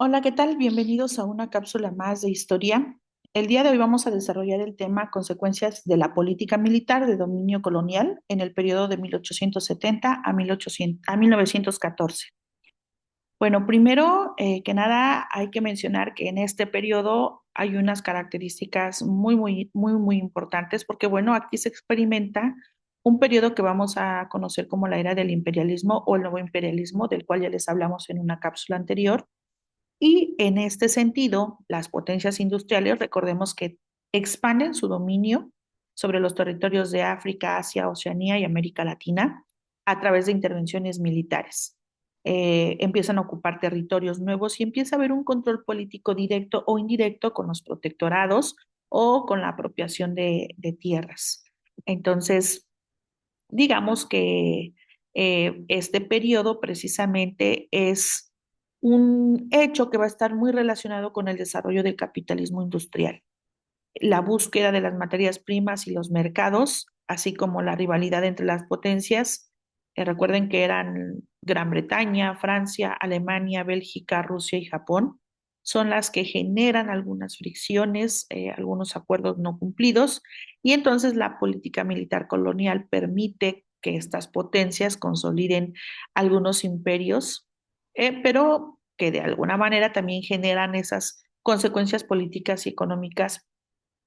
Hola, ¿qué tal? Bienvenidos a una cápsula más de historia. El día de hoy vamos a desarrollar el tema consecuencias de la política militar de dominio colonial en el periodo de 1870 a 1914. Bueno, primero que nada hay que mencionar que en este periodo hay unas características muy importantes porque, bueno, aquí se experimenta un periodo que vamos a conocer como la era del imperialismo o el nuevo imperialismo, del cual ya les hablamos en una cápsula anterior y en este sentido, las potencias industriales, recordemos que expanden su dominio sobre los territorios de África, Asia, Oceanía y América Latina a través de intervenciones militares. Empiezan a ocupar territorios nuevos y empieza a haber un control político directo o indirecto con los protectorados o con la apropiación de tierras. Entonces, digamos que este periodo precisamente es un hecho que va a estar muy relacionado con el desarrollo del capitalismo industrial, la búsqueda de las materias primas y los mercados, así como la rivalidad entre las potencias. Recuerden que eran Gran Bretaña, Francia, Alemania, Bélgica, Rusia y Japón. Son las que generan algunas fricciones, algunos acuerdos no cumplidos, y entonces la política militar colonial permite que estas potencias consoliden algunos imperios, pero que de alguna manera también generan esas consecuencias políticas y económicas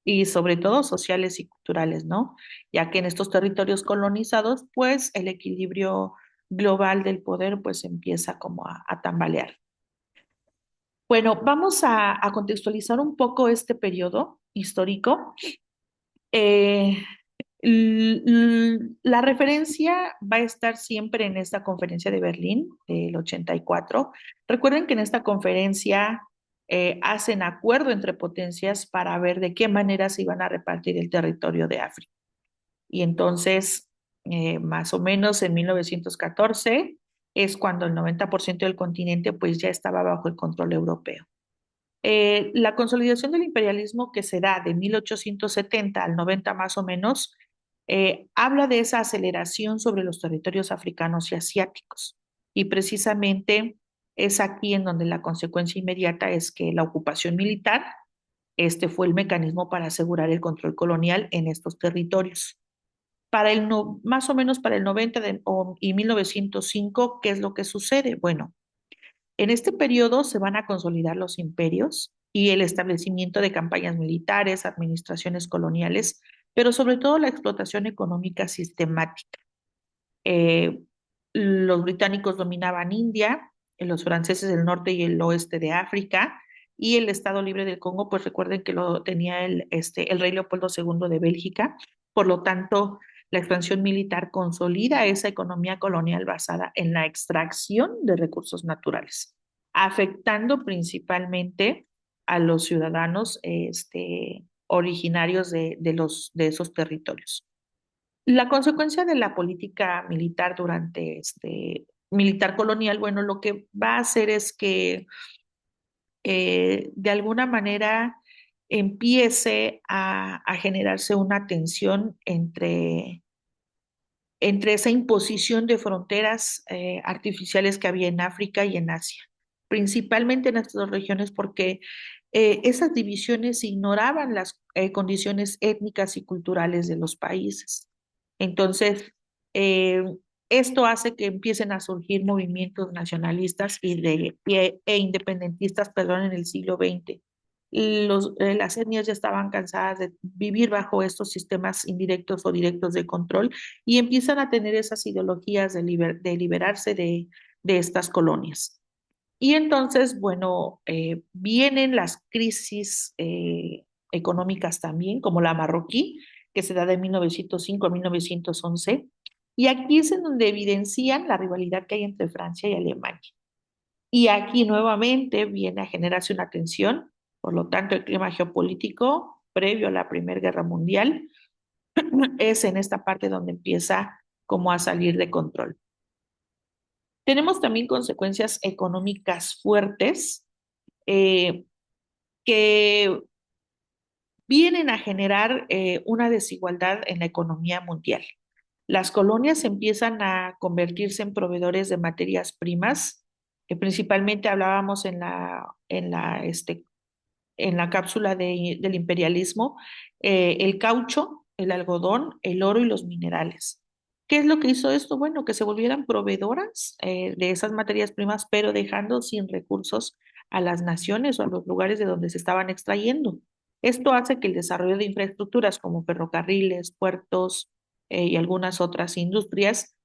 y sobre todo sociales y culturales, ¿no? Ya que en estos territorios colonizados, pues el equilibrio global del poder pues empieza como a tambalear. Bueno, vamos a contextualizar un poco este periodo histórico. Eh, la referencia va a estar siempre en esta conferencia de Berlín del 84. Recuerden que en esta conferencia hacen acuerdo entre potencias para ver de qué manera se iban a repartir el territorio de África. Y entonces, más o menos en 1914 es cuando el 90% del continente pues ya estaba bajo el control europeo. La consolidación del imperialismo que se da de 1870 al 90 más o menos, habla de esa aceleración sobre los territorios africanos y asiáticos. Y precisamente es aquí en donde la consecuencia inmediata es que la ocupación militar, este fue el mecanismo para asegurar el control colonial en estos territorios. Para el no, más o menos para el 90 y 1905, ¿qué es lo que sucede? Bueno, en este periodo se van a consolidar los imperios y el establecimiento de campañas militares, administraciones coloniales, pero sobre todo la explotación económica sistemática. Eh, los británicos dominaban India, los franceses el norte y el oeste de África, y el Estado Libre del Congo, pues recuerden que lo tenía el rey Leopoldo II de Bélgica. Por lo tanto, la expansión militar consolida esa economía colonial basada en la extracción de recursos naturales, afectando principalmente a los ciudadanos originarios de esos territorios. La consecuencia de la política militar durante militar colonial, bueno, lo que va a hacer es que de alguna manera empiece a generarse una tensión entre esa imposición de fronteras artificiales que había en África y en Asia, principalmente en estas dos regiones, porque esas divisiones ignoraban las condiciones étnicas y culturales de los países. Entonces, eh, esto hace que empiecen a surgir movimientos nacionalistas e independentistas, perdón, en el siglo XX. Las etnias ya estaban cansadas de vivir bajo estos sistemas indirectos o directos de control y empiezan a tener esas ideologías de liberarse de estas colonias. Y entonces, bueno, vienen las crisis económicas también, como la marroquí, que se da de 1905 a 1911, y aquí es en donde evidencian la rivalidad que hay entre Francia y Alemania. Y aquí nuevamente viene a generarse una tensión, por lo tanto, el clima geopolítico previo a la Primera Guerra Mundial es en esta parte donde empieza como a salir de control. Tenemos también consecuencias económicas fuertes eh, que vienen a generar una desigualdad en la economía mundial. Las colonias empiezan a convertirse en proveedores de materias primas Principalmente hablábamos en la cápsula del imperialismo, el caucho, el algodón, el oro y los minerales. ¿Qué es lo que hizo esto? Bueno, que se volvieran proveedoras de esas materias primas, pero dejando sin recursos a las naciones o a los lugares de donde se estaban extrayendo. Esto hace que el desarrollo de infraestructuras como ferrocarriles, puertos y algunas otras industrias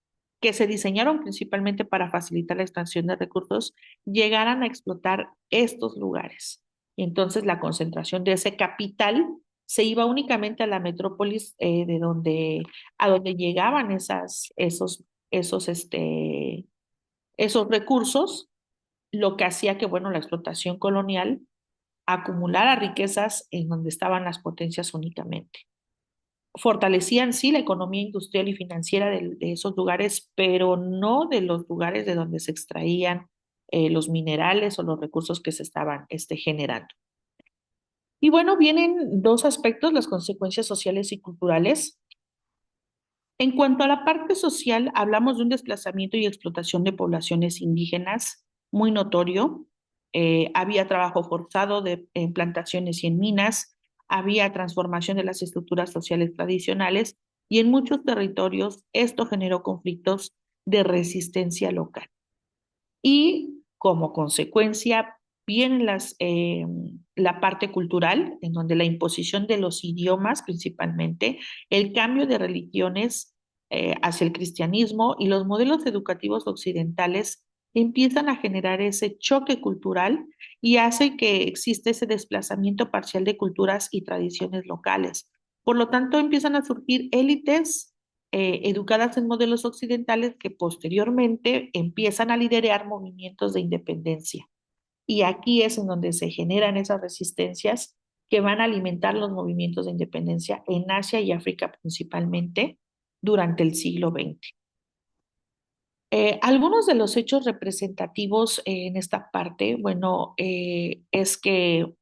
que se diseñaron principalmente para facilitar la extracción de recursos, llegaran a explotar estos lugares. Y entonces la concentración de ese capital se iba únicamente a la metrópolis a donde llegaban esos recursos, lo que hacía que, bueno, la explotación colonial acumulara riquezas en donde estaban las potencias únicamente. Fortalecían, sí, la economía industrial y financiera de esos lugares, pero no de los lugares de donde se extraían los minerales o los recursos que se estaban generando. Y bueno, vienen dos aspectos, las consecuencias sociales y culturales. En cuanto a la parte social, hablamos de un desplazamiento y explotación de poblaciones indígenas muy notorio. Había trabajo forzado en plantaciones y en minas, había transformación de las estructuras sociales tradicionales y en muchos territorios esto generó conflictos de resistencia local. Y como consecuencia viene la parte cultural, en donde la imposición de los idiomas principalmente, el cambio de religiones hacia el cristianismo y los modelos educativos occidentales empiezan a generar ese choque cultural y hace que exista ese desplazamiento parcial de culturas y tradiciones locales. Por lo tanto, empiezan a surgir élites educadas en modelos occidentales que posteriormente empiezan a liderar movimientos de independencia. Y aquí es en donde se generan esas resistencias que van a alimentar los movimientos de independencia en Asia y África principalmente durante el siglo XX. Algunos de los hechos representativos en esta parte, bueno, es que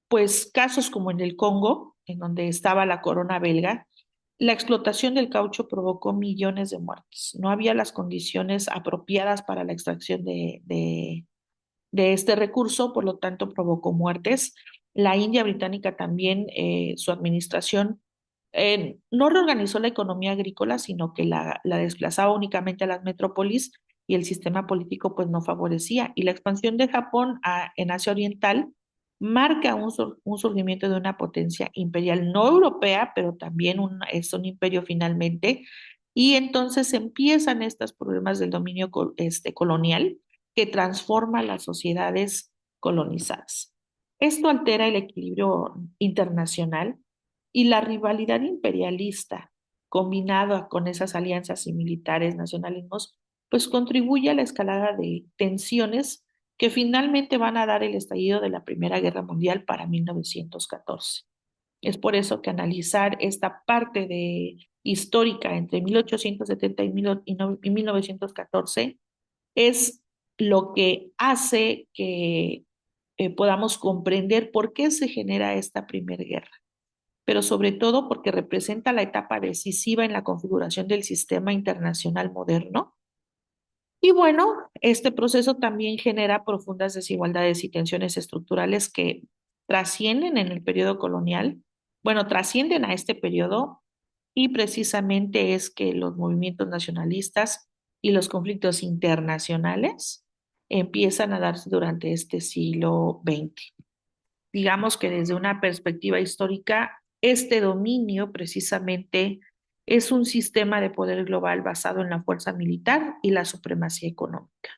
pues casos como en el Congo, en donde estaba la corona belga, la explotación del caucho provocó millones de muertes. No había las condiciones apropiadas para la extracción de este recurso, por lo tanto provocó muertes. La India británica también, su administración no reorganizó la economía agrícola, sino que la desplazaba únicamente a las metrópolis y el sistema político pues no favorecía. Y la expansión de Japón en Asia Oriental marca un surgimiento de una potencia imperial no europea, pero también es un imperio finalmente. Y entonces empiezan estos problemas del dominio colonial que transforma las sociedades colonizadas. Esto altera el equilibrio internacional y la rivalidad imperialista, combinada con esas alianzas y militares, nacionalismos, pues contribuye a la escalada de tensiones que finalmente van a dar el estallido de la Primera Guerra Mundial para 1914. Es por eso que analizar esta parte histórica entre 1870 y 1914 es lo que hace que podamos comprender por qué se genera esta primera guerra, pero sobre todo porque representa la etapa decisiva en la configuración del sistema internacional moderno. Y bueno, este proceso también genera profundas desigualdades y tensiones estructurales que trascienden en el periodo colonial, bueno, trascienden a este periodo y precisamente es que los movimientos nacionalistas y los conflictos internacionales empiezan a darse durante este siglo XX. Digamos que desde una perspectiva histórica, este dominio precisamente es un sistema de poder global basado en la fuerza militar y la supremacía económica.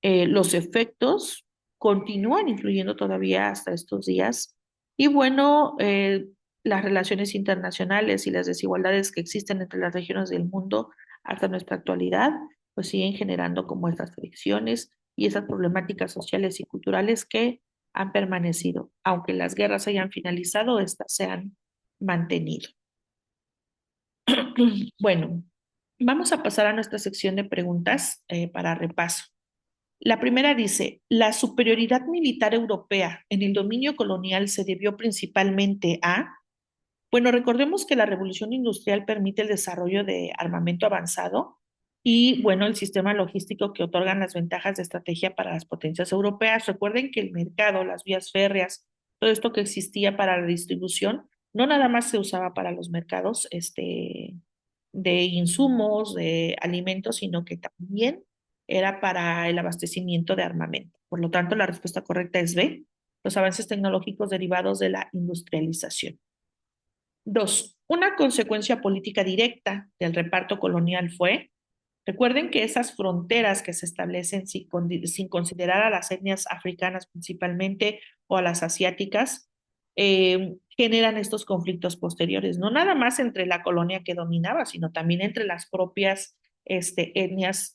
Los efectos continúan influyendo todavía hasta estos días y bueno, las relaciones internacionales y las desigualdades que existen entre las regiones del mundo hasta nuestra actualidad, pues siguen generando como estas fricciones y esas problemáticas sociales y culturales que han permanecido. Aunque las guerras hayan finalizado, estas se han mantenido. Bueno, vamos a pasar a nuestra sección de preguntas para repaso. La primera dice, la superioridad militar europea en el dominio colonial se debió principalmente a, bueno, recordemos que la revolución industrial permite el desarrollo de armamento avanzado y, bueno, el sistema logístico que otorgan las ventajas de estrategia para las potencias europeas. Recuerden que el mercado, las vías férreas, todo esto que existía para la distribución, no nada más se usaba para los mercados de insumos, de alimentos, sino que también era para el abastecimiento de armamento. Por lo tanto, la respuesta correcta es B, los avances tecnológicos derivados de la industrialización. Dos, una consecuencia política directa del reparto colonial fue, recuerden que esas fronteras que se establecen sin considerar a las etnias africanas principalmente o a las asiáticas, generan estos conflictos posteriores, no nada más entre la colonia que dominaba, sino también entre las propias etnias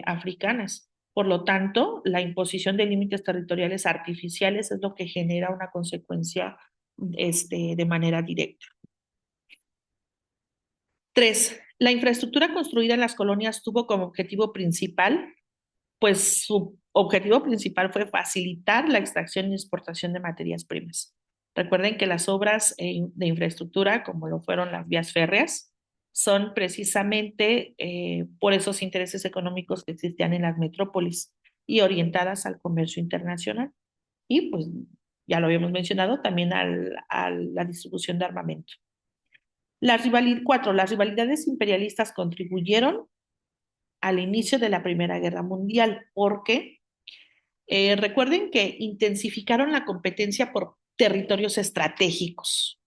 africanas. Por lo tanto, la imposición de límites territoriales artificiales es lo que genera una consecuencia de manera directa. Tres, la infraestructura construida en las colonias tuvo como objetivo principal, pues su objetivo principal fue facilitar la extracción y exportación de materias primas. Recuerden que las obras de infraestructura, como lo fueron las vías férreas, son precisamente por esos intereses económicos que existían en las metrópolis y orientadas al comercio internacional. Y pues ya lo habíamos mencionado, también a la distribución de armamento. Cuatro, las rivalidades imperialistas contribuyeron al inicio de la Primera Guerra Mundial porque recuerden que intensificaron la competencia por territorios estratégicos.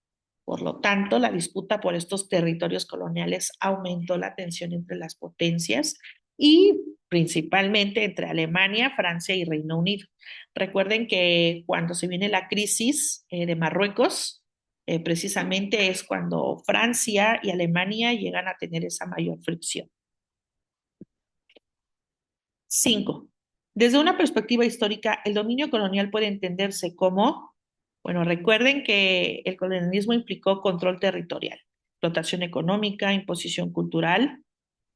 Por lo tanto, la disputa por estos territorios coloniales aumentó la tensión entre las potencias y principalmente entre Alemania, Francia y Reino Unido. Recuerden que cuando se viene la crisis de Marruecos, precisamente es cuando Francia y Alemania llegan a tener esa mayor fricción. Cinco, desde una perspectiva histórica, el dominio colonial puede entenderse como, bueno, recuerden que el colonialismo implicó control territorial, explotación económica, imposición cultural,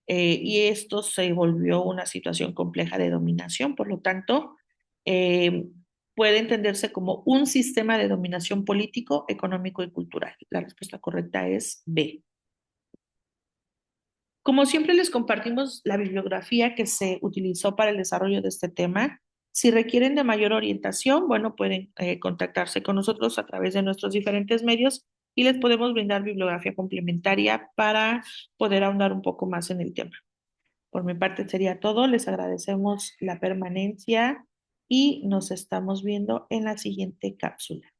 y esto se volvió una situación compleja de dominación. Por lo tanto, eh, puede entenderse como un sistema de dominación político, económico y cultural. La respuesta correcta es B. Como siempre les compartimos la bibliografía que se utilizó para el desarrollo de este tema. Si requieren de mayor orientación, bueno, pueden contactarse con nosotros a través de nuestros diferentes medios y les podemos brindar bibliografía complementaria para poder ahondar un poco más en el tema. Por mi parte sería todo. Les agradecemos la permanencia y nos estamos viendo en la siguiente cápsula.